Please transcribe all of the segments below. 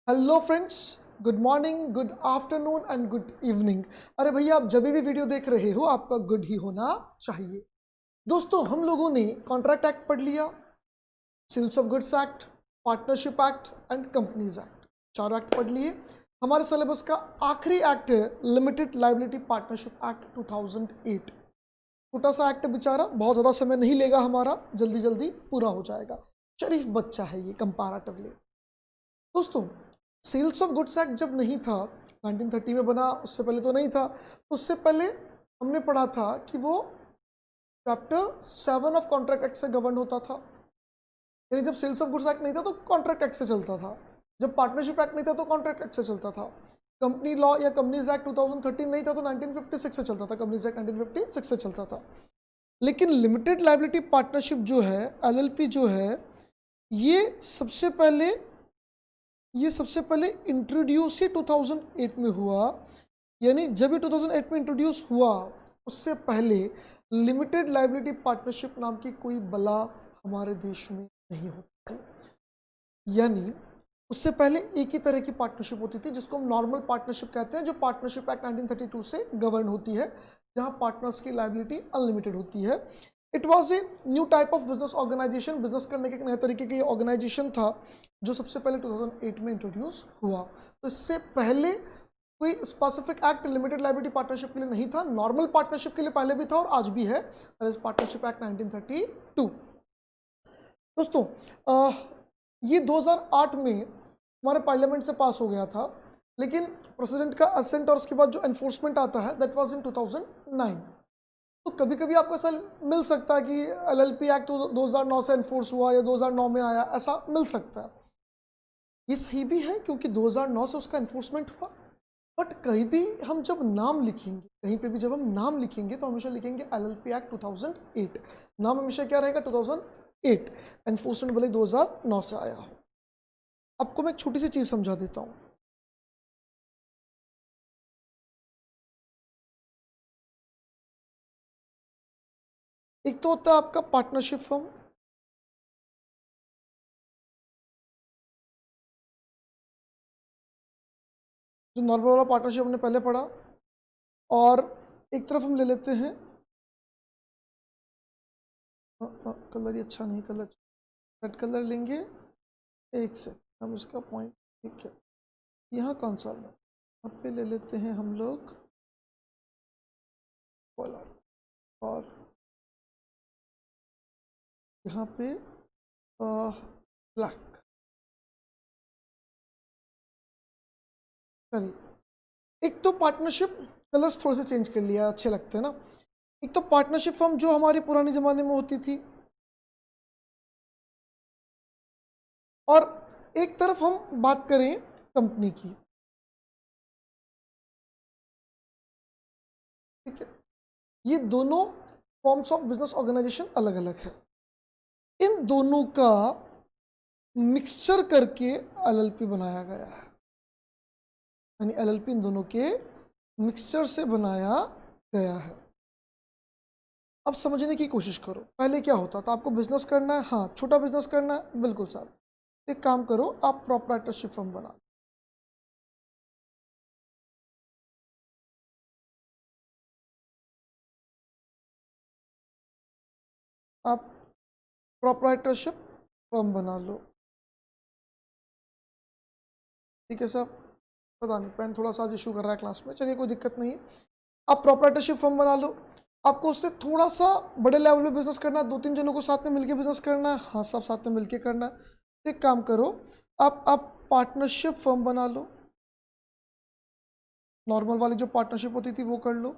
Hello friends, good morning, good afternoon and good evening. अरे भैया, आप जब भी वीडियो देख रहे हो आपका गुड ही होना चाहिए। दोस्तों, हम लोगों ने कॉन्ट्रैक्ट एक्ट पढ़ लिया, sales of goods act, partnership act and companies act, चारों एक्ट पढ़ लिए। हमारे सिलेबस का आखिरी एक्ट है लिमिटेड लाइबिलिटी पार्टनरशिप एक्ट 2008। छोटा सा एक्ट बेचारा, बहुत ज़्यादा समय नहीं लेगा हमारा, जल्दी जल्दी पूरा हो जाएगा। शरीफ बच्चा है ये कंपैरेटिवली। दोस्तों, सेल्स ऑफ गुड्स एक्ट जब नहीं था, 1930 में बना, उससे पहले तो नहीं था। तो उससे पहले हमने पढ़ा था कि वो चैप्टर 7 ऑफ कॉन्ट्रैक्ट एक्ट से गवर्न होता था। यानी जब सेल्स ऑफ गुड्स एक्ट नहीं था तो कॉन्ट्रैक्ट एक्ट से चलता था, जब पार्टनरशिप एक्ट नहीं था तो कॉन्ट्रैक्ट एक्ट से चलता था। कंपनी लॉ या कंपनीज एक्ट 2013 नहीं था तो 1956 से चलता था, कंपनीज एक्ट 1956 से चलता था। लेकिन लिमिटेड लाइबिलिटी पार्टनरशिप जो है, एलएलपी जो है, ये सबसे पहले इंट्रोड्यूस ही 2008 में हुआ। यानी जब ये 2008 में इंट्रोड्यूस हुआ, उससे पहले लिमिटेड लाइबिलिटी पार्टनरशिप नाम की कोई बला हमारे देश में नहीं होती थी। यानी उससे पहले एक ही तरह की पार्टनरशिप होती थी जिसको हम नॉर्मल पार्टनरशिप कहते हैं, जो पार्टनरशिप एक्ट 1932 से गवर्न होती है, जहां पार्टनर्स की लाइबिलिटी अनलिमिटेड होती है। It was a new type of business organisation, business करने के एक नए तरीके का ऑर्गेनाइजेशन था जो सबसे पहले 2008 में इंट्रोड्यूस हुआ। तो इससे पहले कोई specific act limited liability partnership के लिए नहीं था, नॉर्मल पार्टनरशिप के लिए पहले भी था और आज भी है, पार्टनरशिप एक्ट 1932। दोस्तों, ये 2008 में हमारे पार्लियामेंट से पास हो गया था, लेकिन प्रेसिडेंट का असेंट और उसके बाद जो एनफोर्समेंट आता है दैट वाज इन 2009। तो कभी कभी आपको ऐसा मिल सकता है कि एलएलपी एक्ट 2009 से एनफोर्स हुआ या 2009 में आया, ऐसा मिल सकता है। ये सही भी है क्योंकि 2009 से उसका एनफोर्समेंट हुआ। बट कहीं भी हम जब नाम लिखेंगे, कहीं पे भी जब हम नाम लिखेंगे तो हमेशा लिखेंगे एलएलपी एक्ट 2008। नाम हमेशा क्या रहेगा? 2008। एनफोर्समेंट भले 2009 से आया हो। आपको मैं एक छोटी सी चीज समझा देता हूं। एक तो होता है आपका पार्टनरशिप फर्म, जो नॉर्मल वाला पार्टनरशिप हमने पहले पढ़ा। और एक तरफ हम ले लेते हैं, कलर ही अच्छा नहीं, कलर रेड कलर लेंगे। एक से हम इसका पॉइंट, ठीक है, यहाँ कौन सा लो, यहाँ पे ले लेते हैं हम लोग कॉलर, और यहाँ पे ब्लैक। चलिए, एक तो पार्टनरशिप कलर्स थोड़े से चेंज कर लिया, अच्छे लगते हैं ना। एक तो पार्टनरशिप फर्म जो हमारे पुराने ज़माने में होती थी, और एक तरफ हम बात करें कंपनी की, ठीक है। ये दोनों फॉर्म्स ऑफ बिजनेस ऑर्गेनाइजेशन अलग अलग है। इन दोनों का मिक्सचर करके एलएलपी बनाया गया है। यानी एलएलपी इन दोनों के मिक्सचर से बनाया गया है। अब समझने की कोशिश करो, पहले क्या होता था? आपको बिजनेस करना है, हाँ, छोटा बिजनेस करना है, बिल्कुल साहब, एक काम करो, आप प्रोप्राइटरशिप फर्म बना। आप प्रोप्राइटरशिप फर्म बना लो, ठीक है साहब। पता नहीं पेन थोड़ा सा आज इशू कर रहा है क्लास में, चलिए कोई दिक्कत नहीं है। आप प्रोप्राइटरशिप फर्म बना लो। आपको उससे थोड़ा सा बड़े लेवल पे बिजनेस करना है, 2-3 जनों को साथ में मिलके बिजनेस करना है, हाँ, सब साथ में मिलके करना है। तो एक काम करो, आप पार्टनरशिप फर्म बना लो। नॉर्मल वाली जो पार्टनरशिप होती थी वो कर लो।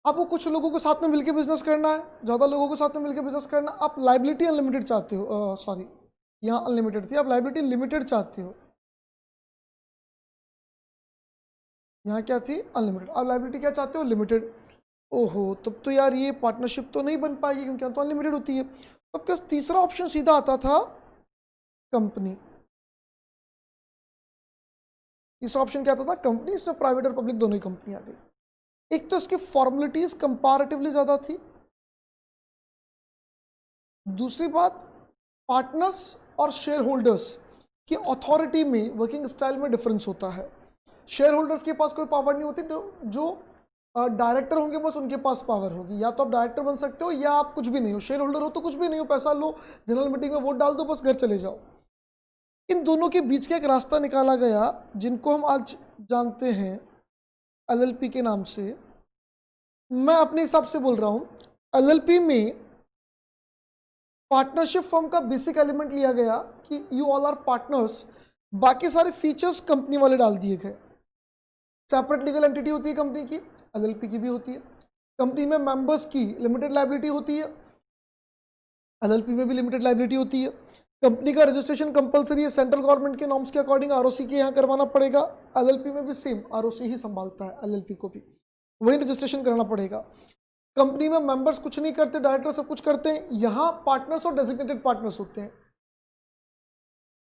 आपको कुछ लोगों को साथ में मिलके बिजनेस करना है, ज़्यादा लोगों को साथ में मिलके बिजनेस करना। आप लाइबिलिटी अनलिमिटेड चाहते हो, सॉरी, यहाँ अनलिमिटेड थी, आप लाइबिलिटी लिमिटेड चाहते हो, यहाँ क्या थी? अनलिमिटेड। आप लाइबिलिटी क्या चाहते हो? लिमिटेड। ओहो, तब तो यार ये पार्टनरशिप तो नहीं बन पाएगी क्योंकि यहाँ तो अनलिमिटेड होती है। तो आपका तीसरा ऑप्शन सीधा आता था कंपनी। तीसरा ऑप्शन क्या आता था? कंपनी। इसमें प्राइवेट और पब्लिक दोनों ही कंपनी आ गई। एक तो इसकी फॉर्मेलिटीज कंपैरेटिवली ज़्यादा थी, दूसरी बात पार्टनर्स और शेयर होल्डर्स कि अथॉरिटी में, वर्किंग स्टाइल में डिफरेंस होता है। शेयर होल्डर्स के पास कोई पावर नहीं होती, जो डायरेक्टर होंगे बस उनके पास पावर होगी। या तो आप डायरेक्टर बन सकते हो या आप कुछ भी नहीं हो। शेयर होल्डर हो तो कुछ भी नहीं हो, पैसा लो, जनरल मीटिंग में वोट डाल दो, बस घर चले जाओ। इन दोनों के बीच का एक रास्ता निकाला गया जिनको हम आज जानते हैं एलएलपी के नाम से। मैं अपने हिसाब से बोल रहा हूं, एलएलपी में पार्टनरशिप फॉर्म का बेसिक एलिमेंट लिया गया कि यू ऑल आर पार्टनर्स, बाकी सारे फीचर्स कंपनी वाले डाल दिए गए। सेपरेट लीगल एंटिटी होती है कंपनी की, एलएलपी की भी होती है। कंपनी में मेंबर्स की लिमिटेड लायबिलिटी होती है, एलएलपी में भी लिमिटेड लायबिलिटी होती है। कंपनी का रजिस्ट्रेशन कंपलसरी है, सेंट्रल गवर्नमेंट के नॉर्म्स के अकॉर्डिंग आरओसी के यहाँ करवाना पड़ेगा। एलएलपी में भी सेम, आरओसी ही संभालता है एलएलपी को भी, वही रजिस्ट्रेशन कराना पड़ेगा। कंपनी में मेंबर्स कुछ नहीं करते, डायरेक्टर सब कुछ करते हैं। यहाँ पार्टनर्स और डेजिग्नेटेड पार्टनर्स होते हैं,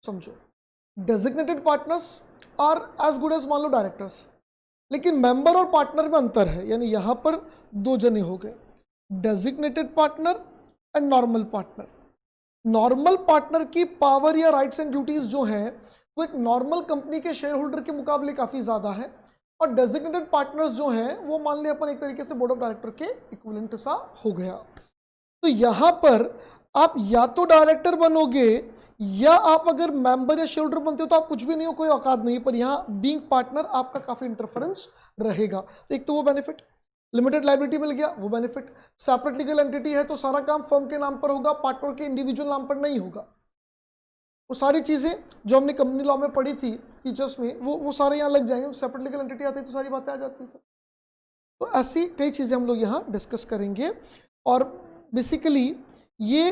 समझो। Designated partners are as good as मान लो डायरेक्टर्स, लेकिन मेंबर और पार्टनर में अंतर है, यानी यहां पर दो जने हो गए, designated partner and normal partner. Normal partner की पावर या राइट्स एंड ड्यूटीज जो हैं वो एक नॉर्मल कंपनी के शेयर होल्डर के मुकाबले काफी ज्यादा है, और डेजिग्नेटेड पार्टनर्स जो हैं वो मान लिया अपन एक तरीके से बोर्ड ऑफ डायरेक्टर के इक्विवेलेंट सा हो गया। तो यहां पर आप या तो डायरेक्टर बनोगे या आप अगर मेंबर या शेयर होल्डर बनते हो तो आप कुछ भी नहीं हो, कोई औकात नहीं। पर यहाँ बीइंग पार्टनर आपका काफी इंटरफेरेंस रहेगा। तो एक तो वो बेनिफिट, लिमिटेड लायबिलिटी मिल गया, वो बेनिफिट। सेपरेट लीगल एंटिटी है तो सारा काम फर्म के नाम पर होगा, पार्टनर के इंडिविजुअल नाम पर नहीं होगा। वो सारी चीजें जो हमने कंपनी लॉ में पढ़ी थी फीचर्स में, वो सारे यहाँ लग जाएंगे। सेपरेट लीगल एंटिटी आती है तो सारी बातें आ जाती है। तो ऐसी कई चीजें हम लोग यहाँ डिस्कस करेंगे। और बेसिकली ये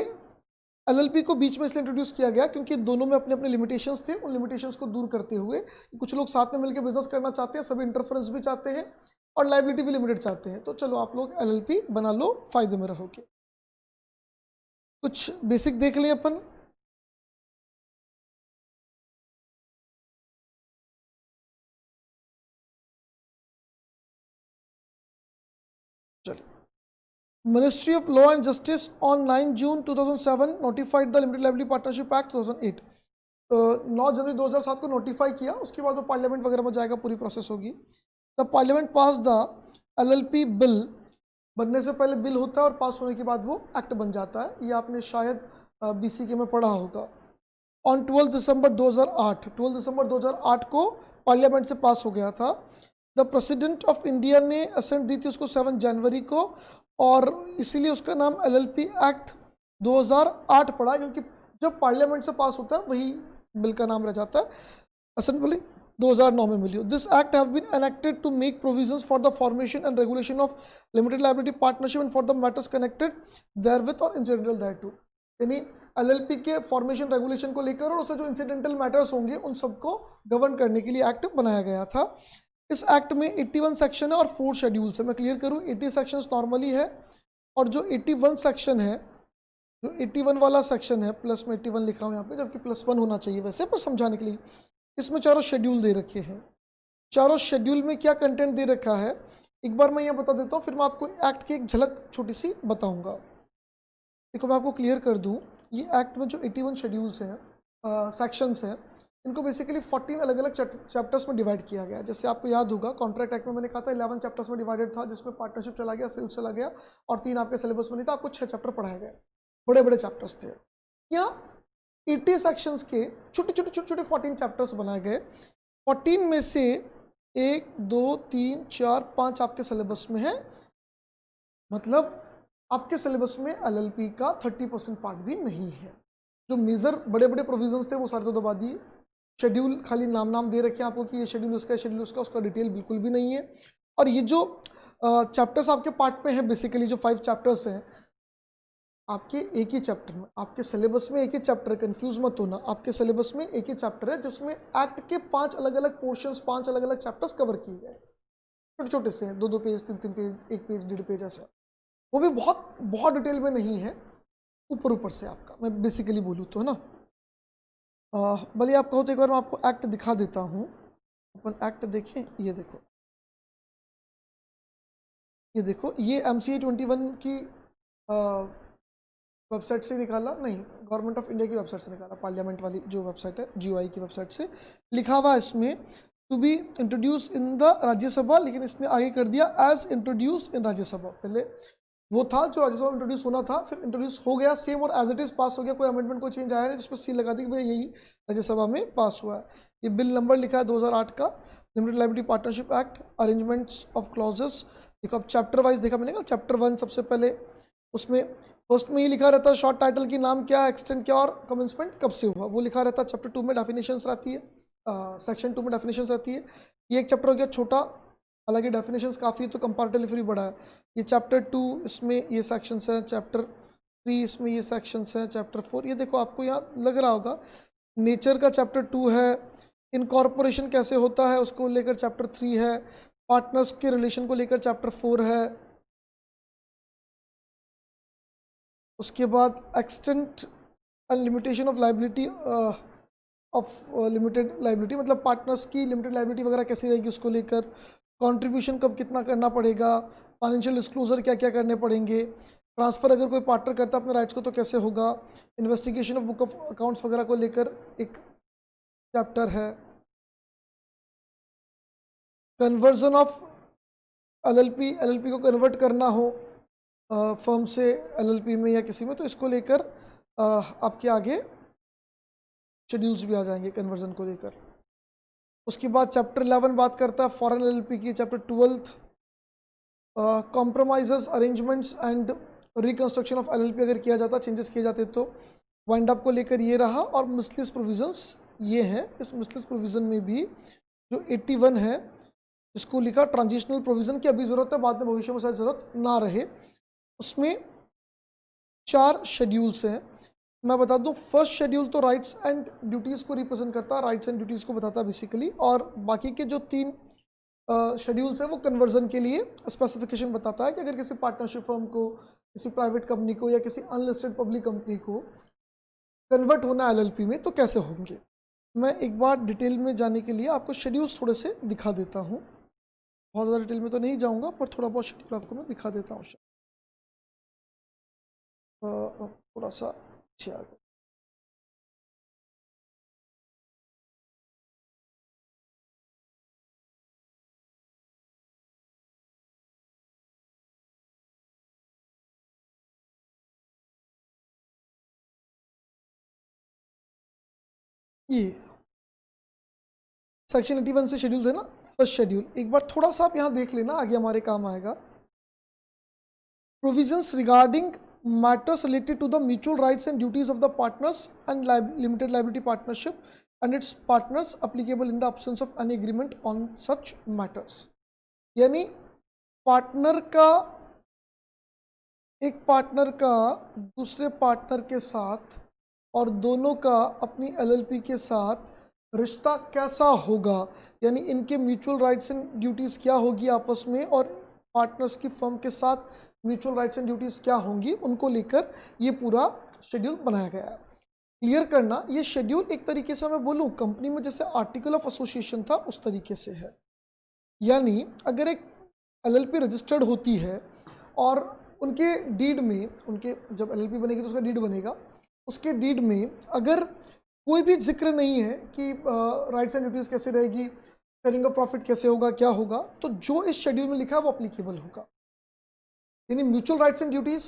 एलएलपी को बीच में इसलिए इंट्रोड्यूस किया गया क्योंकि दोनों में अपने अपने लिमिटेशंस थे। उन लिमिटेशंस को दूर करते हुए कुछ लोग साथ में मिलकर बिजनेस करना चाहते हैं, सभी इंटरफेरेंस भी चाहते हैं और लायबिलिटी भी लिमिटेड चाहते हैं। तो चलो आप लोग एलएलपी बना लो, फायदे में रहोगे। कुछ बेसिक देख लें अपन। चलिए, ministry of law and justice on 9 June 2007 notified the limited liability partnership act 2008। 9 जनवरी 2007 को नोटिफाई किया, उसके बाद वो पार्लियामेंट वगैरह में जाएगा, पूरी प्रोसेस होगी। The parliament pass the LLP bill, बनने से पहले बिल होता है और पास होने के बाद वो एक्ट बन जाता है। ये आपने शायद बीसीके में पढ़ा होगा। ऑन 12 दिसंबर 2008, 12 दिसंबर 2008 को पार्लियामेंट से पास हो गया था। द प्रेसिडेंट ऑफ इंडिया ने असेंट दी थी उसको 7 जनवरी को, और इसीलिए उसका नाम एलएलपी एक्ट 2008 पड़ा, क्योंकि जब पार्लियामेंट से पास होता है वही बिल का नाम रह जाता है। असेंबली 2009 में मिली। This act have been enacted to make provisions for the formation and regulation of limited liability partnership and for the matters connected therewith और इंसिडेंटल देयरटू। यानी एलएलपी के फॉर्मेशन रेगुलेशन को लेकर और उससे जो इंसिडेंटल मैटर्स होंगे उन सबको गवर्न करने के लिए एक्ट बनाया गया था। इस एक्ट में 81 सेक्शन है और 4 शेड्यूल्स है। मैं क्लियर करूं, 80 सेक्शंस नॉर्मली है, और जो 81 सेक्शन है, जो 81 वाला सेक्शन है, प्लस में 81 लिख रहा हूँ यहाँ पे, जबकि +1 होना चाहिए वैसे, पर समझाने के लिए इसमें चारों शेड्यूल दे रखे हैं। चारों शेड्यूल में क्या कंटेंट दे रखा है एक बार मैं यहाँ बता देता हूँ, फिर मैं आपको एक्ट की एक झलक छोटी सी बताऊँगा। देखो मैं आपको क्लियर कर दूँ, ये एक्ट में जो 81 शेड्यूल्स हैं, सेक्शंस हैं, इनको बेसिकली 14 अलग अलग चैप्टर्स में डिवाइड किया गया है। जैसे आपको याद होगा कॉन्ट्रैक्ट एक्ट में मैंने कहा था 11 चैप्टर्स में डिवाइडेड था, जिसमें पार्टनरशिप चला गया, सेल्स चला गया, और 3 आपके सिलेबस में नहीं था, आपको 6 चैप्टर पढ़ाए गए, बड़े बड़े चैप्टर्स थे। यहाँ 80 सेक्शंस के छोटे छोटे 14 चैप्टर्स बनाए गए। 14 में से 1 2 3 4 5 आपके सिलेबस में है, मतलब आपके सिलेबस में एलएलपी का 30% पार्ट भी नहीं है। जो मेजर बड़े बड़े प्रोविजंस थे वो सारे तो दबा दिए। शेड्यूल खाली नाम दे रखे हैं आपको कि ये शेड्यूल उसका है, शेड्यूल उसका, उसका डिटेल बिल्कुल भी नहीं है। और ये जो चैप्टर्स आपके पार्ट में है, बेसिकली जो 5 चैप्टर्स हैं आपके एक ही चैप्टर में, आपके सिलेबस में एक ही चैप्टर है, कंफ्यूज मत होना, आपके सिलेबस में एक ही चैप्टर है जिसमें एक्ट के 5 अलग अलग पोर्शंस, 5 अलग अलग चैप्टर्स कवर किए गए, छोटे छोटे से हैं, 2-2 पेज, 3-3 पेज, 1 पेज, 1.5 पेज, ऐसा। वो भी बहुत डिटेल में नहीं है, ऊपर से आपका, मैं बेसिकली बोलूँ तो, है ना। भले आप कहो तो एक बार मैं आपको एक्ट दिखा देता हूँ। अपन एक्ट देखें, ये देखो, ये देखो, ये MCA 21 की वेबसाइट से निकाला नहीं, गवर्नमेंट ऑफ इंडिया की वेबसाइट से निकाला, पार्लियामेंट वाली जो वेबसाइट है जीओआई की वेबसाइट से लिखा हुआ है इसमें to be introduce in the Rajya Sabha, लेकिन इसने आगे कर दिया एज इंट्रोड्यूस इन राज्यसभा। पहले वो था जो राज्यसभा में इंट्रोड्यूस होना था, फिर इंट्रोड्यूस हो गया सेम और एज इट इज पास हो गया, कोई अमेंडमेंट कोई चेंज आया नहीं, जिस पर सील लगा दी कि भाई यही राज्यसभा में पास हुआ है। ये बिल नंबर लिखा है 2008 का, limited liability partnership act, arrangements of clauses. देखो अब चैप्टर वाइज देखा मैंने, चैप्टर 1 सबसे पहले उसमें फर्स्ट में ये लिखा रहता है शॉर्ट टाइटल की नाम क्या है, एक्सटेंड क्या और कमेंसमेंट कब से हुआ, वो लिखा रहता है। चैप्टर 2 में डेफिनेशंस रहती है, सेक्शन 2 में डेफिनेशंस रहती है। ये एक चैप्टर हो गया छोटा, हालांकि डेफिनेशंस काफ़ी है तो कंपैरेटिवली फ्री बड़ा है। ये चैप्टर 2 इसमें ये सेक्शंस हैं, चैप्टर 3 इसमें ये सेक्शंस हैं, चैप्टर 4 ये देखो आपको यहाँ लग रहा होगा नेचर का चैप्टर 2 है, इनकॉर्पोरेशन कैसे होता है उसको लेकर चैप्टर 3 है, पार्टनर्स के रिलेशन को लेकर चैप्टर 4 है। उसके बाद extent and limitation of liability of limited liability, मतलब पार्टनर्स की लिमिटेड लाइबिलिटी वगैरह कैसी रहेगी उसको लेकर, कंट्रीब्यूशन कब कितना करना पड़ेगा, फाइनेंशियल डिस्क्लोजर क्या क्या करने पड़ेंगे, ट्रांसफ़र अगर कोई पार्टनर करता है अपने राइट्स को तो कैसे होगा, investigation of book of accounts वगैरह को लेकर एक चैप्टर है। कन्वर्जन ऑफ एलएलपी को कन्वर्ट करना हो फर्म से एलएलपी में या किसी में, तो इसको लेकर आपके आगे शेड्यूल्स भी आ जाएंगे कन्वर्जन को लेकर। उसके बाद चैप्टर 11 बात करता है फॉरेन एलएलपी की, chapter 12 compromises arrangements and reconstruction of LLP अगर किया जाता, चेंजेस किए जाते तो वाइंड अप को लेकर ये रहा। और मिसलेस प्रोविजंस ये हैं, इस मिसलेस प्रोविज़न में भी जो 81 है इसको लिखा ट्रांजिशनल प्रोविज़न की अभी ज़रूरत है, बाद में भविष्य में शायद ज़रूरत ना रहे। उसमें 4 शेड्यूल्स हैं, मैं बता दूं। फर्स्ट शेड्यूल तो राइट्स एंड ड्यूटीज़ को रिप्रेजेंट करता है, राइट्स एंड ड्यूटीज़ को बताता है बेसिकली, और बाकी के जो 3 शेड्यूल्स हैं वो कन्वर्जन के लिए स्पेसिफिकेशन बताता है कि अगर किसी पार्टनरशिप फर्म को, किसी प्राइवेट कंपनी को या किसी अनलिस्टेड पब्लिक कंपनी को कन्वर्ट होना एलएलपी में तो कैसे होंगे। मैं एक बार डिटेल में जाने के लिए आपको शेड्यूल्स थोड़े से दिखा देता हूँ, बहुत ज़्यादा डिटेल में तो नहीं जाऊँगा पर थोड़ा बहुत शेड्यूल आपको मैं दिखा देता हूँ। थोड़ा सा अच्छे आ गए। ये सेक्शन 81 से शेड्यूल है ना, फर्स्ट शेड्यूल, एक बार थोड़ा सा आप यहाँ देख लेना, आगे हमारे काम आएगा। Provisions regarding matters related to the mutual rights and duties of the partners and limited liability partnership and its partners applicable in the absence of any agreement on such matters। यानी पार्टनर का, एक partner का दूसरे partner के साथ और दोनों का अपनी एलएलपी के साथ रिश्ता कैसा होगा, यानी इनके म्यूचुअल राइट्स एंड ड्यूटीज़ क्या होगी आपस में, और पार्टनर्स की फर्म के साथ म्यूचुअल राइट्स एंड ड्यूटीज़ क्या होंगी, उनको लेकर ये पूरा शेड्यूल बनाया गया है। क्लियर करना, ये शेड्यूल एक तरीके से मैं बोलूँ कंपनी में जैसे आर्टिकल ऑफ एसोसिएशन था उस तरीके से है। यानी अगर एक एलएलपी रजिस्टर्ड होती है और उनके डीड में, उनके जब एलएलपी बनेगी तो उसका डीड बनेगा, उसके डीड में अगर कोई भी जिक्र नहीं है कि राइट्स एंड ड्यूटीज़ कैसे रहेगी, शेयरिंग ऑफ प्रॉफिट कैसे होगा, क्या होगा, तो जो इस शेड्यूल में लिखा है वो अप्लीकेबल होगा। यानी mutual rights and duties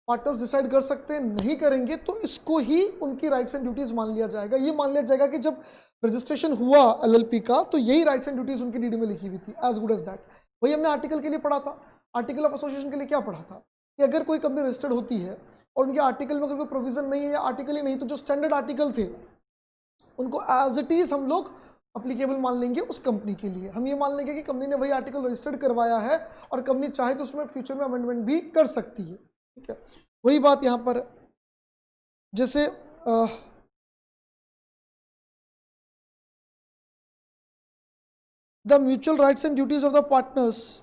partners decide कर सकते हैं, नहीं करेंगे तो इसको ही उनकी राइट्स एंड ड्यूटीज़ मान लिया जाएगा। ये मान लिया जाएगा कि जब रजिस्ट्रेशन हुआ एलएलपी का तो यही राइट्स एंड ड्यूटीज़ उनकी डीडी में लिखी हुई थी, एज गुड एज दैट। वही हमने आर्टिकल के लिए पढ़ा था, आर्टिकल ऑफ एसोसिएशन के लिए क्या पढ़ा था कि अगर कोई कंपनी रजिस्टर्ड होती है और उनके आर्टिकल में अगर कोई प्रोविजन नहीं है या आर्टिकल ही नहीं, तो जो स्टैंडर्ड आर्टिकल थे उनको एज इट इज़ हम लोग अप्लीकेबल मान लेंगे उस कंपनी के लिए। हम ये मान लेंगे कि कंपनी ने वही आर्टिकल रजिस्टर्ड करवाया है और कंपनी चाहे तो उसमें फ्यूचर में अमेंडमेंट भी कर सकती है। ठीक है, वही बात यहाँ पर जैसे the mutual rights and duties of the partners,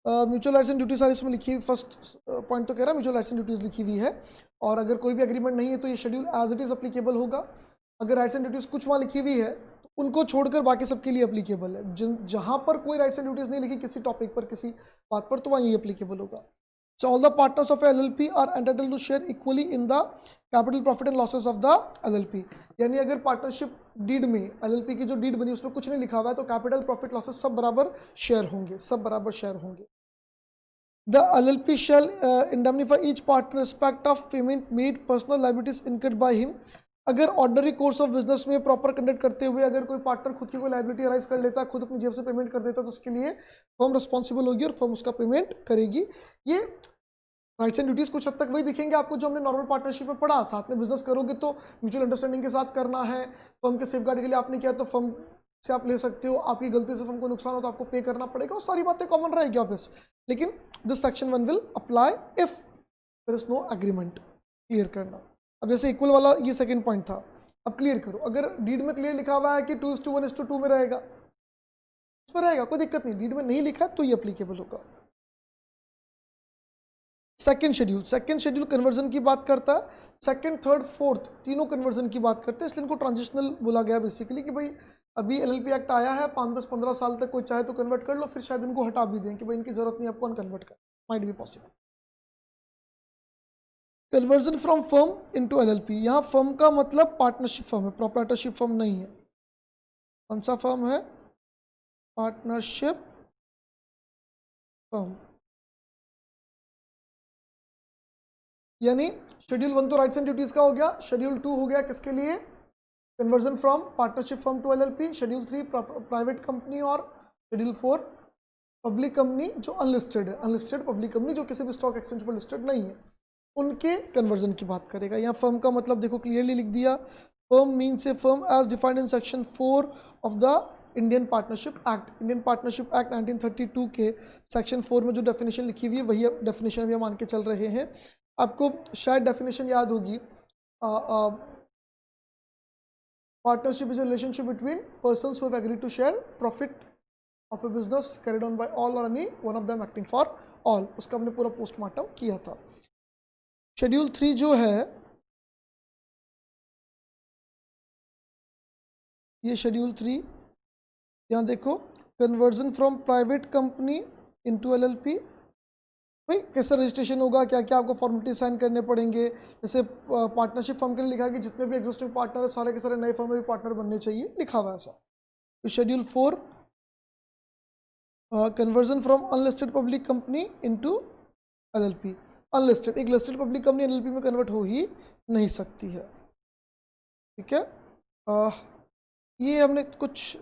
mutual rights and duties सारी इसमें लिखी हुई, फर्स्ट पॉइंट तो कह रहा है म्यूचुअल राइट्स एंड ड्यूटीज लिखी हुई है, और अगर कोई भी एग्रीमेंट नहीं है तो ये schedule as it is applicable होगा। अगर राइट्स एंड ड्यूटीज कुछ वहाँ लिखी हुई है तो उनको छोड़कर बाकी सबके लिए अप्लीकेबल है। जहाँ पर कोई राइट्स एंड ड्यूटीज नहीं लिखी किसी टॉपिक पर, किसी बात पर, तो वहाँ ये अप्लीकेबल होगा। So all the partners of a LLP are entitled to share equally in the capital profit and losses of the LLP. यानी अगर पार्टनरशिप डीड में LLP की जो डीड बनी उसमें कुछ नहीं लिखा हुआ है तो कैपिटल प्रॉफिट लॉसेस सब बराबर शेयर होंगे, सब बराबर शेयर होंगे. The LLP shall indemnify each partner respect of payment made, personal liabilities incurred by him. अगर ऑर्डनरी कोर्स ऑफ बिजनेस में प्रॉपर कंडक्ट करते हुए अगर कोई पार्टनर खुद की कोई लाइबिलिटी अराइज कर लेता है, खुद अपनी जेब से पेमेंट कर देता है, तो उसके लिए फर्म रिस्पॉन्सिबल होगी और फर्म उसका पेमेंट करेगी. ये राइट्स एंड ड्यूटीज कुछ हद तक वही दिखेंगे आपको जो हमने नॉर्मल पार्टनरशिप में पढ़ा. साथ में बिजनेस करोगे तो म्यूचुअल अंडरस्टैंडिंग के साथ करना है. फर्म के सेफगार्ड के लिए आपने किया तो फर्म से आप ले सकते हो. आपकी गलती से फर्म को नुकसान हो तो आपको पे करना पड़ेगा. वो सारी बातें कॉमन रहेगी ऑफिस. लेकिन this section 1 will apply if there is no agreement. Clear करना. अब जैसे इक्वल वाला ये सेकंड पॉइंट था, अब क्लियर करो. अगर डीड में क्लियर लिखा हुआ है कि 2:1:2 में रहेगा, उसमें रहेगा, कोई दिक्कत नहीं. डीड में नहीं लिखा है तो ये अप्लीकेबल होगा. सेकंड शेड्यूल कन्वर्जन की बात करता है. सेकंड, थर्ड, फोर्थ तीनों कन्वर्जन की बात करते हैं. इसलिए इनको ट्रांजिशनल बोला गया बेसिकली कि भाई अभी LLP एक्ट आया है, 5, 10, 15 साल तक कोई चाहे तो कन्वर्ट कर लो, फिर शायद इनको हटा भी दें कि भाई इनकी जरूरत नहीं, आपको अनकन्वर्ट कर. Might be possible. Conversion from firm into LLP. यहाँ फर्म का मतलब पार्टनरशिप फर्म है, प्रोप्राइटरशिप फर्म नहीं है. कौन सा फर्म है? Partnership firm. यानी शेड्यूल 1 तो राइट्स एंड ड्यूटीज का हो गया. शेड्यूल 2 हो गया किसके लिए? Conversion from partnership firm to LLP. Schedule 3 private company और शेड्यूल 4 पब्लिक कंपनी जो अनलिस्टेड है. अनलिस्टेड पब्लिक कंपनी जो किसी भी स्टॉक एक्सचेंज पर लिस्टेड नहीं है, उनके कन्वर्जन की बात करेगा. यहाँ फर्म का मतलब देखो क्लियरली लिख दिया. Firm means a firm as defined in section 4 of the Indian partnership act. Indian partnership act 1932 के सेक्शन 4 में जो डेफिनेशन लिखी हुई है वही डेफिनेशन अभी हम मान के चल रहे हैं. आपको शायद डेफिनेशन याद होगी. Partnership is a relationship between persons who have agreed to share profit of a business carried on by all और any one of them acting for all. उसका हमने पूरा पोस्टमार्टम किया था. शेड्यूल 3 जो है, ये शेड्यूल 3 यहाँ देखो, conversion from private company into LLP. भाई कैसा रजिस्ट्रेशन होगा, क्या क्या आपको फॉर्मेलिटी साइन करने पड़ेंगे. जैसे पार्टनरशिप फर्म के लिए लिखा है कि जितने भी एग्जिस्टिंग पार्टनर है सारे के सारे नए फर्म में भी पार्टनर बनने चाहिए, लिखा हुआ है ऐसा. तो schedule 4 conversion from unlisted public company into LLP. Unlisted, एक लिस्टेड पब्लिक कंपनी LLP में कन्वर्ट हो ही नहीं सकती है. ठीक है. ये हमने कुछ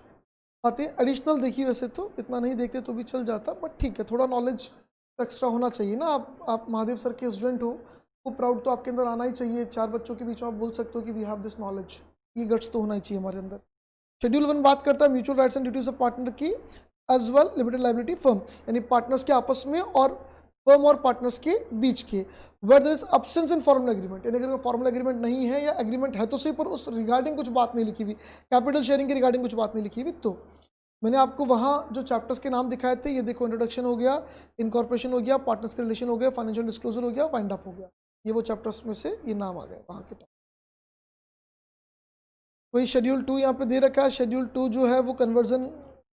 बातें एडिशनल देखी. वैसे तो इतना नहीं देखते तो भी चल जाता, बट ठीक है, थोड़ा नॉलेज एक्स्ट्रा होना चाहिए ना. आप महादेव सर के स्टूडेंट हो, वो प्राउड तो आपके अंदर आना ही चाहिए. 4 बच्चों के बीच में आप बोल सकते हो कि वी हैव दिस नॉलेज. ये गट्स तो होना ही चाहिए हमारे अंदर. शेड्यूल 1 बात करता है mutual rights and duties of partner की as well limited liability firm. यानी पार्टनर्स के आपस में और फर्म और पार्टनर्स के बीच के. Where there is absence in formal agreement. यानी अगर फॉर्मल एग्रीमेंट नहीं है या एग्रीमेंट है तो सही पर उस रिगार्डिंग कुछ बात नहीं लिखी हुई, कैपिटल शेयरिंग के रिगार्डिंग कुछ बात नहीं लिखी हुई, तो मैंने आपको वहाँ जो चैप्टर्स के नाम दिखाए थे, ये देखो, इंट्रोडक्शन हो गया, इनकॉर्पोरेशन हो गया, पार्टनर्स के रिलेशन हो गया, फाइनेंशियल डिस्क्लोजर हो गया, वाइंड अप हो गया. ये वो चैप्टर्स में से ये नाम आ गए वहाँ के टाइम. वही शेड्यूल 2 यहाँ पे दे रखा है. शेड्यूल 2 जो है वो conversion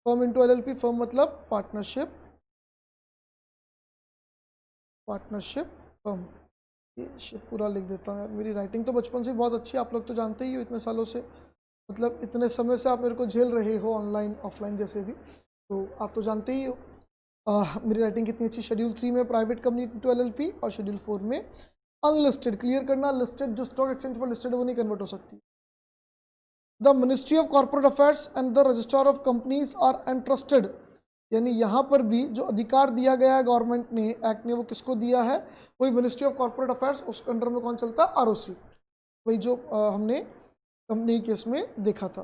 firm into LLP. Firm मतलब पार्टनरशिप फर्म. ये पूरा लिख देता हूँ यार. मेरी राइटिंग तो बचपन से बहुत अच्छी है, आप लोग तो जानते ही हो. इतने सालों से, मतलब इतने समय से आप मेरे को झेल रहे हो, ऑनलाइन ऑफलाइन जैसे भी, तो आप तो जानते ही हो मेरी राइटिंग कितनी अच्छी. शेड्यूल 3 में प्राइवेट कंपनी टू LLP और शेड्यूल 4 में अनलिस्टेड. क्लियर करना, लिस्टेड जो स्टॉक एक्सचेंज पर लिस्टेड है वो नहीं कन्वर्ट हो सकती. The ministry of corporate affairs and the registrar of companies are entrusted. यानी यहाँ पर भी जो अधिकार दिया गया है गवर्नमेंट ने, एक्ट ने, वो किसको दिया है? वही मिनिस्ट्री ऑफ कॉर्पोरेट अफेयर्स. उसके अंडर में कौन चलता है? ROC. वही जो हमने कंपनी केस में देखा था.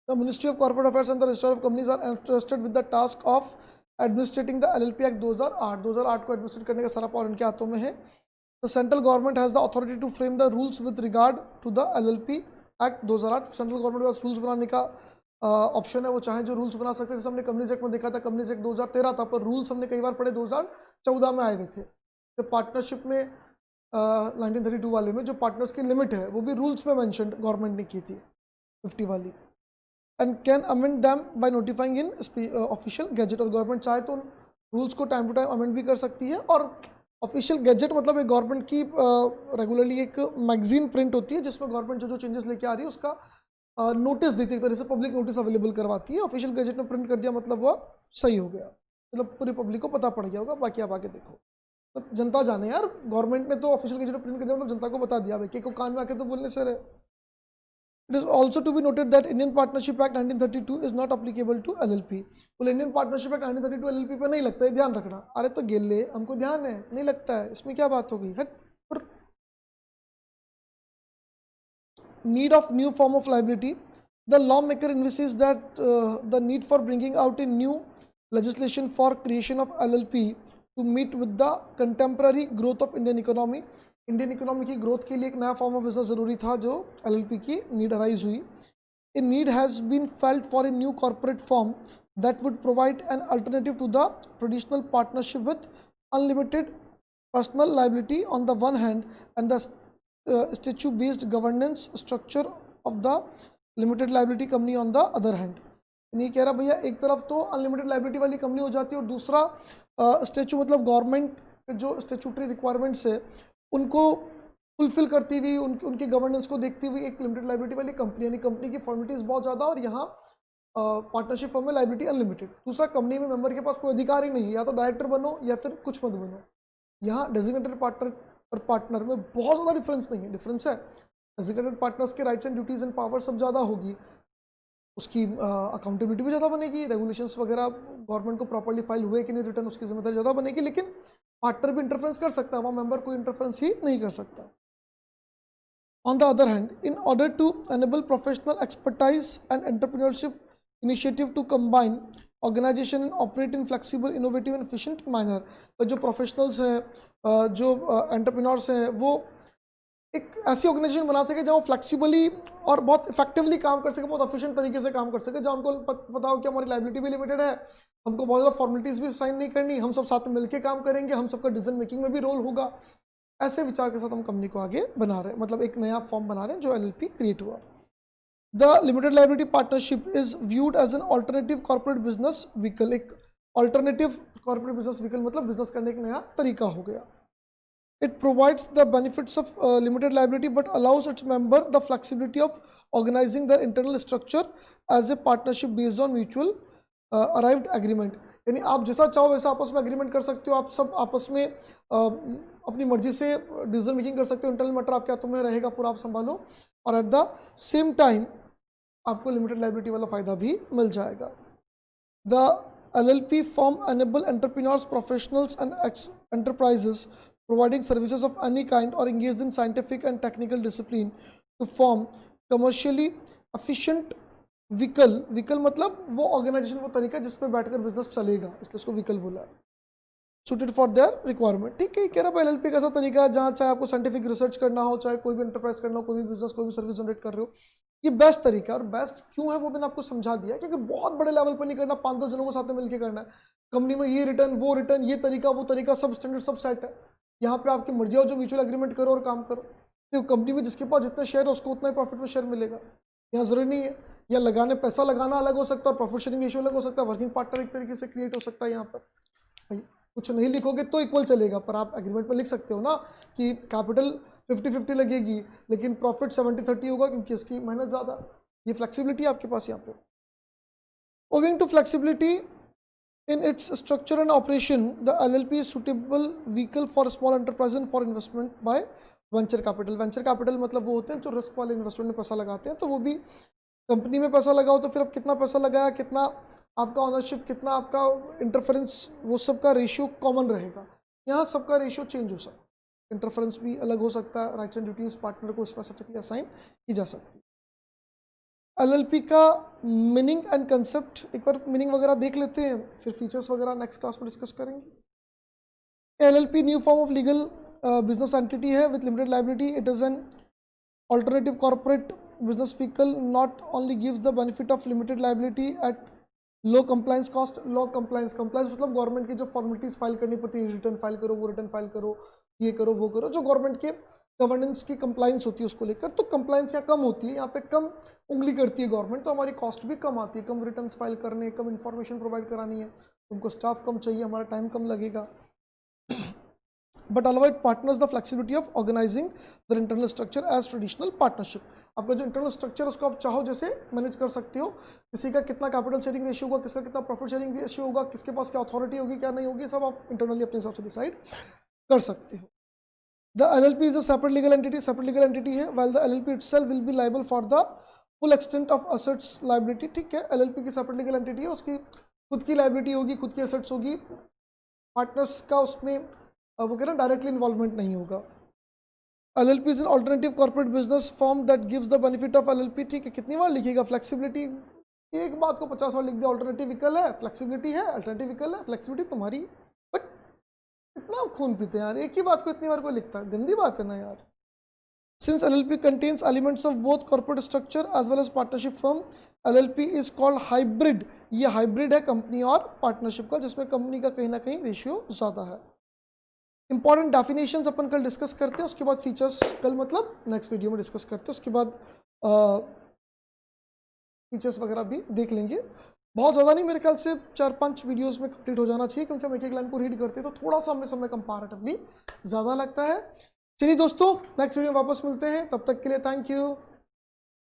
The ministry of corporate affairs and the registrar of companies are entrusted with the task of administrating the LLP act 2008 को एडमिनिस्ट्रेट करने का सारा पावर उनके हाथों में है. The central government has the authority to frame the rules with regard to the LLP act 2008. Central government के पास रूल्स बनाने का ऑप्शन है, वो चाहे जो रूल्स बना सकते हैं. जैसे हमने कंपनीज एक्ट में देखा था, कंपनीज एक्ट 2013 था, पर रूल्स हमने कई बार पढ़े 2014 में आए हुए थे. तो पार्टनरशिप में 1932 वाले में जो पार्टनर्स की लिमिट है वो भी रूल्स में मेंशन गवर्नमेंट ने की थी, 50 वाली. And can amend them by notifying in official gazette. और गवर्नमेंट चाहे तो रूल्स को टाइम टू टाइम अमेंड भी कर सकती है। और ऑफिशियल गैजेट मतलब एक गवर्नमेंट की रेगुलरली एक मैगजीन प्रिंट होती है जिसमें गवर्नमेंट जो जो चेंजेस लेके आ रही है उसका नोटिस देती है, एक तरह से पब्लिक नोटिस अवेलेबल करवाती है। ऑफिशियल गैजेट में प्रिंट कर दिया मतलब वो सही हो गया, मतलब पूरी पब्लिक को पता पड़ गया होगा। बाकी आप आके देखो, तो जनता जाने यार, गवर्नमेंट ने तो ऑफिशियल गैजेट में प्रिंट कर दिया मतलब जनता को बता दिया भाई, को कान में आके तो बोलने से रहे। It is also to be noted that Indian Partnership Act 1932 is not applicable to LLP. बोले इंडियन पार्टनरशिप एक्ट 1932 LLP पे नहीं लगता है, ध्यान रखना। अरे तो गेले हमको ध्यान है, नहीं लगता है, इसमें क्या बात हो गई? हट। Need of new form of liability. The lawmaker envisages that the need for bringing out a new legislation for creation of LLP to meet with the contemporary growth of Indian economy. Indian economy की growth के लिए एक नया form of business जरूरी था जो LLP की need arise हुई। A need has been felt for a new corporate form that would provide an alternative to the traditional partnership with unlimited personal liability on the one hand and the statute-based governance structure of the limited liability company on the other hand। नहीं कह रहा भैया एक तरफ तो unlimited liability वाली company हो जाती है और दूसरा स्टेचू मतलब गवर्नमेंट जो स्टेचूटरी रिक्वायरमेंट्स है उनको फुलफिल करती हुई उनकी गवर्नेंस को देखती हुई एक लिमिटेड लाइबिलिटी वाली कंपनी, यानी कंपनी की फॉर्मेलिटीज बहुत ज़्यादा और यहाँ पार्टनरशिप फॉर्म में लाइबिलिटी अनलिमिटेड। दूसरा कंपनी में मेंबर के पास कोई अधिकार ही नहीं, या तो डायरेक्टर बनो या फिर कुछ मत बनो। यहाँ डेजिग्नेटेड पार्टनर और पार्टनर में बहुत ज़्यादा डिफरेंस नहीं है, डिफरेंस है डेजिग्नेटेड पार्टनर्स के rights and duties and power सब ज़्यादा होगी, उसकी अकाउंटेबिलिटी भी ज़्यादा बनेगी, रेगुलेशंस वगैरह गवर्नमेंट को प्रॉपर्ली फाइल हुए कि नहीं रिटर्न उसकी जिम्मेदारी ज़्यादा बनेगी, लेकिन पार्टनर भी इंटरफेरेंस कर सकता है, वहाँ मेंबर कोई इंटरफेरेंस ही नहीं कर सकता। On the other hand, in order to enable professional expertise and entrepreneurship initiative to combine organization and operate in flexible, innovative and efficient manner, तो जो प्रोफेशनल्स हैं जो एंटरप्रेन्योर्स हैं वो एक ऐसी ऑर्गेनाइजेशन बना सके जहाँ फ्लेक्सिबली और बहुत इफेक्टिवली काम कर सके, बहुत एफिशिएंट तरीके से काम कर सके, जहाँ उनको पता हो कि हमारी लाइबिलिटी भी लिमिटेड है, हमको बहुत ज़्यादा फॉर्मेलिटीज़ भी साइन नहीं करनी, हम सब साथ में मिलकर काम करेंगे, हम सबका डिसीजन मेकिंग में भी रोल होगा। ऐसे विचार के साथ हम कंपनी को आगे बना रहे हैं, मतलब एक नया फॉर्म बना रहे हैं जो LLP क्रिएट हुआ। The limited liability partnership is viewed as an alternative corporate business vehicle. एक ऑल्टरनेटिव कॉर्पोरेट बिजनेस व्हीकल मतलब बिजनेस करने का नया तरीका हो गया। It provides the benefits of limited liability but allows its member the flexibility of organising the internal structure as a partnership based on mutual arrived agreement. यानी आप जैसा चाहो वैसा आपस में एग्रीमेंट कर सकते हो, आप सब आपस में अपनी मर्जी से डिसीजन मेकिंग कर सकते हो, इंटरनल मैटर आपके हाथों में रहेगा, पूरा आप संभालो, और एट द सेम टाइम आपको लिमिटेड लाइबिलिटी वाला फायदा भी मिल जाएगा। The LLP form enable entrepreneurs, professionals and enterprises providing services of any kind और engaged in scientific and technical discipline to form commercially efficient vehicle. Vehicle मतलब वो organisation, वो तरीका जिसमें बैठकर बिजनेस चलेगा, इसलिए उसको व्हीकल बोला है। Suited for their requirement. ठीक है, कह रहा है LLP का ऐसा तरीका है जहाँ चाहे आपको साइंटिफिक रिसर्च करना हो, चाहे कोई भी एंटरप्राइज करना हो, कोई भी बिजनेस कोई भी सर्विस जनरेट कर रहे हो, ये बेस्ट तरीका है। और बेस्ट क्यों है वो मैंने आपको समझा दिया, क्योंकि बहुत बड़े लेवल पर नहीं करना, 5-10 जनों को साथ में मिलकर करना है। कंपनी में ये रिटर्न वो रिटर्न, ये तरीका वो तरीका, सब स्टैंडर्ड सब सेट है। यहाँ पे आपकी मर्जी हो जो म्यूचुअल एग्रीमेंट करो और काम करो। तो कंपनी में जिसके पास जितना शेयर है उसको उतना ही प्रॉफिट में शेयर मिलेगा। यहाँ जरूरी नहीं है, या लगाने पैसा लगाना अलग हो सकता है और प्रॉफिट शेयरिंग रेशियो अलग हो सकता है, वर्किंग पार्टनर एक तरीके से क्रिएट हो सकता है। यहाँ पर भाई कुछ नहीं लिखोगे तो इक्वल चलेगा, पर आप एग्रीमेंट में लिख सकते हो ना कि कैपिटल 50-50 लगेगी लेकिन प्रॉफिट 70-30 होगा क्योंकि इसकी मेहनत ज़्यादा। ये फ्लेक्सिबिलिटी आपके पास यहाँ पे। Owing to flexibility in its structure and operation, the LLP is suitable vehicle for small enterprise and for investment by venture capital। venture capital मतलब वो होते हैं जो रिस्क वाले इन्वेस्टमेंट में पैसा लगाते हैं, तो वो भी कंपनी में पैसा लगाओ तो फिर अब कितना पैसा लगाया, कितना आपका ऑनरशिप, कितना आपका इंटरफेरेंस, वो सब का रेशियो कॉमन रहेगा। यहाँ सबका रेशियो चेंज हो सकता है, इंटरफेरेंस भी अलग हो सकता है, राइट्स एंड ड्यूटीज पार्टनर को स्पेसिफिकली असाइन की जा सकती है। LLP का मीनिंग एंड कंसेप्ट एक बार मीनिंग वगैरह देख लेते हैं, फिर फीचर्स वगैरह नेक्स्ट क्लास में डिस्कस करेंगे। LLP new form of legal business entity है with limited liability. It is an alternative corporate business vehicle, not only gives the benefit of limited liability at low compliance cost. Low compliance, compliance मतलब government की जो formalities file करनी पड़ती है, return file करो, वो return file करो, ये करो वो करो, जो गवर्नमेंट के गवर्नेंस की कंप्लाइंस होती है उसको लेकर, तो कंप्लाइंस यहाँ कम होती है, यहाँ पे कम उंगली करती है गवर्नमेंट, तो हमारी कॉस्ट भी कम आती है, कम रिटर्न्स फाइल करने, कम इन्फॉर्मेशन प्रोवाइड करानी है, तुमको स्टाफ कम चाहिए, हमारा टाइम कम लगेगा, but allowed partners the flexibility of organising the internal structure as traditional partnership. आपका जो इंटरनल स्ट्रक्चर उसको आप चाहो जैसे मैनेज कर सकते हो, किसी का कितना कैपिटल शेयरिंग रेशियो होगा, किसका कितना प्रॉफिट शेयरिंग रेशियो होगा, किसके पास क्या अथॉरिटी होगी क्या नहीं होगी, सब आप इंटरनली अपने हिसाब से डिसाइड कर सकते हो। The LLP is a separate legal entity, separate legal entity है, while the LLP itself will be liable for the full extent of assets liability. ठीक है, LLP की सेपरेट लीगल एंटिटी है, उसकी खुद की लायबिलिटी होगी, खुद की एसेट्स होगी, पार्टनर्स का उसमें वो कह रहे हैं डायरेक्टली इन्वॉल्वमेंट नहीं होगा। LLP is an alternative corporate business form that gives the benefit of LLP। ठीक है, कितनी बार लिखिएगा फ्लेक्सिबिलिटी, एक बात को 50 बार लिख दिया, ऑल्टरनेटिव व्हीकल है, फ्लेक्सिबिलिटी है, अल्टरनेटिव व्हीकल है, फ्लेक्सिबिलिटी तुम्हारी, बट इतना खून पीते हैं यार, एक ही बात को इतनी बार कोई लिखता है, गंदी बात है ना यार। Since LLP contains elements of both corporate structure as well as partnership firm, LLP is called hybrid। ये हाइब्रिड है कंपनी और पार्टनरशिप का, जिसमें कंपनी का कहीं ना कहीं रेशियो ज़्यादा है। इंपॉर्टेंट डेफिनेशंस अपन कल डिस्कस करते हैं, उसके बाद फीचर्स कल मतलब नेक्स्ट वीडियो में डिस्कस करते हैं, उसके बाद फीचर्स वगैरह भी देख लेंगे। बहुत ज़्यादा नहीं, मेरे ख्याल से 4-5 वीडियोस में कंप्लीट हो जाना चाहिए, क्योंकि हम एक एक लाइन को रीड करते हैं तो थोड़ा सा हमें समय कंपैरेटिवली ज़्यादा लगता है। चलिए दोस्तों, नेक्स्ट वीडियो में वापस मिलते हैं, तब तक के लिए थैंक यू,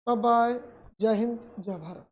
बाय बाय, जय हिंद, जय भारत।